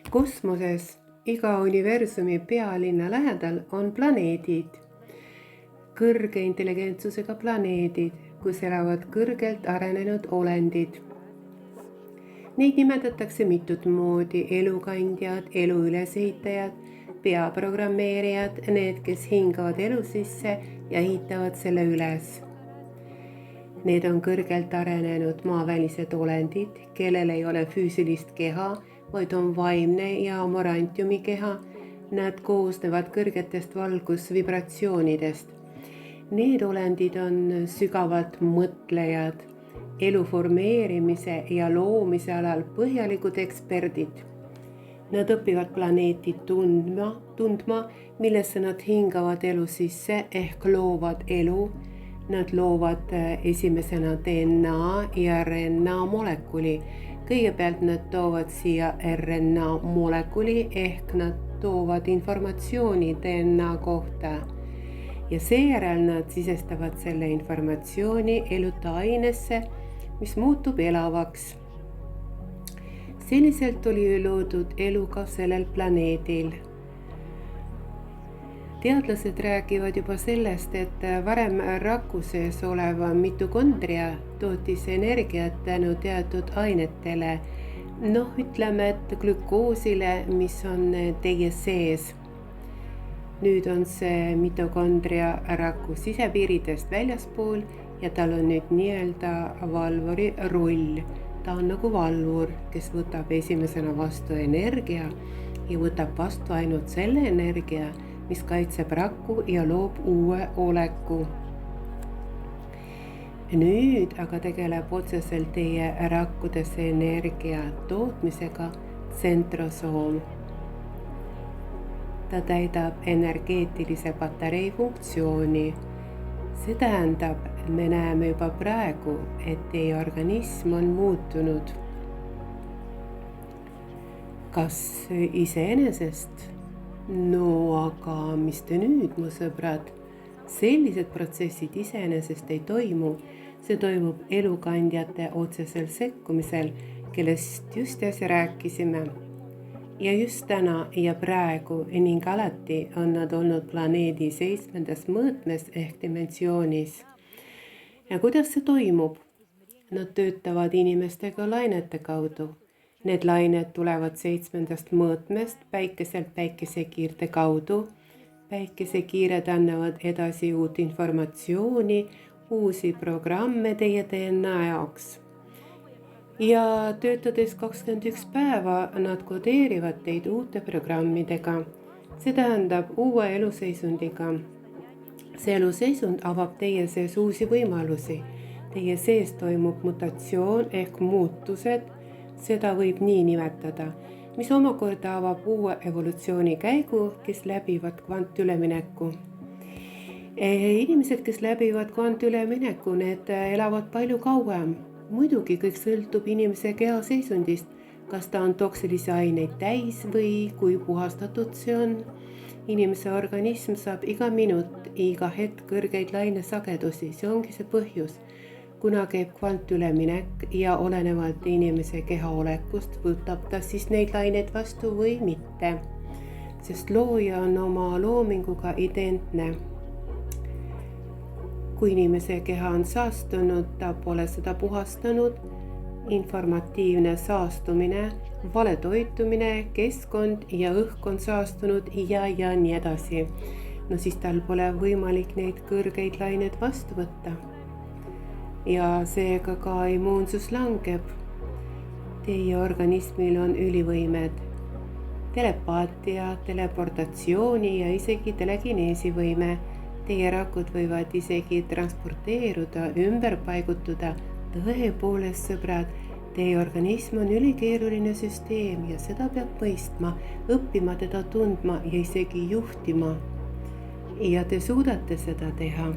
Kosmoses iga universumi pealinna lähedal on planeedid, kõrge intelligentsusega planeedid, kus elavad kõrgelt arenenud olendid. Neid nimetatakse mitut moodi: elukandjad, elu ülesehitajad, peaprogrammeerijad, need, kes hingavad elu sisse ja ehitavad selle üles. Need on kõrgelt arenenud maavälised olendid, kellel ei ole füüsilist keha, vaid on vaimne ja morantiumi keha. Nad koosnevad kõrgetest valgusvibratsioonidest. Need olendid on sügavad mõtlejad, elu formeerimise ja loomise alal põhjalikud eksperdid. Nad õpivad planeeti tundma, millesse nad hingavad elu sisse ehk loovad elu. Nad loovad esimesena DNA ja RNA molekuli. Kõigepealt nad toovad siia RNA molekuli ehk nad toovad informatsiooni DNA kohta. Ja seejärel nad sisestavad selle informatsiooni eluta ainesse, mis muutub elavaks. Selliselt oli loodud elu ka sellel planeedil. Teadlased räägivad juba sellest, et varem raku sees oleva mitokondria tootis energiat tänu teatud ainetele. Ütleme, et glükoosile, mis on teie sees. Nüüd on see mitokondria raku sisepiiridest väljaspool ja tal on nüüd nii-öelda valvuri roll. Ta on nagu valvur, kes võtab esimesena vastu energia ja võtab vastu ainult selle energia, mis kaitseb rakku ja loob uue oleku. Nüüd aga tegeleb otseselt teie rakkudesse energia tootmisega tsentrosoom. Ta täidab energeetilise patarei funktsiooni. See tähendab, me näeme juba praegu, et teie organism on muutunud. Kas iseenesest? Aga mis te nüüd, mu sõbrad? Sellised protsessid iseenesest ei toimu. See toimub elukandjate otsesel sekkumisel, kellest just äsja rääkisime. Ja just täna ja praegu ning alati on nad olnud planeedi 7. mõõtmes ehk dimensioonis. Ja kuidas see toimub? Nad töötavad inimestega lainete kaudu. Need lained tulevad 7. mõõtmest päikeselt päikesekiirte kaudu. Päikesekiired annavad edasi uut informatsiooni, uusi programme teie DNA jaoks. Ja töötades 21 päeva, nad kodeerivad teid uute programmidega. See tähendab uue eluseisundiga. See eluseisund avab teie sees uusi võimalusi. Teie sees toimub mutatsioon ehk muutused, seda võib nii nimetada, mis omakorda avab uue evolutsiooni käigu, kes läbivad kvantülemineku. Inimesed, kes läbivad kvantülemineku, need elavad palju kauem. Muidugi kõik sõltub inimese keha seisundist, kas ta on toksilisi aineid täis või kui puhastatud see on. Inimese organism saab iga minut, iga hetk kõrgeid lainesagedusi, see ongi see põhjus. Kuna käib kvantüleminek ja olenevalt inimese keha olekust võtab ta siis neid laineid vastu või mitte, sest looja on oma loominguga identne. Kui inimese keha on saastunud, ta pole seda puhastanud, informatiivne saastumine, vale toitumine, keskkond ja õhk on saastunud ja nii edasi. Siis tal pole võimalik neid kõrgeid laineid vastu võtta. Ja seega ka immuunsus langeb. Teie organismil on ülivõimed, telepaatia, teleportatsiooni ja isegi telekineesi võime. Teie rakud võivad isegi transporteeruda, ümber paigutuda. Tõepoolest, sõbrad, teie organism on ülikeeruline süsteem ja seda peab mõistma, õppima teda tundma ja isegi juhtima. Ja te suudate seda teha.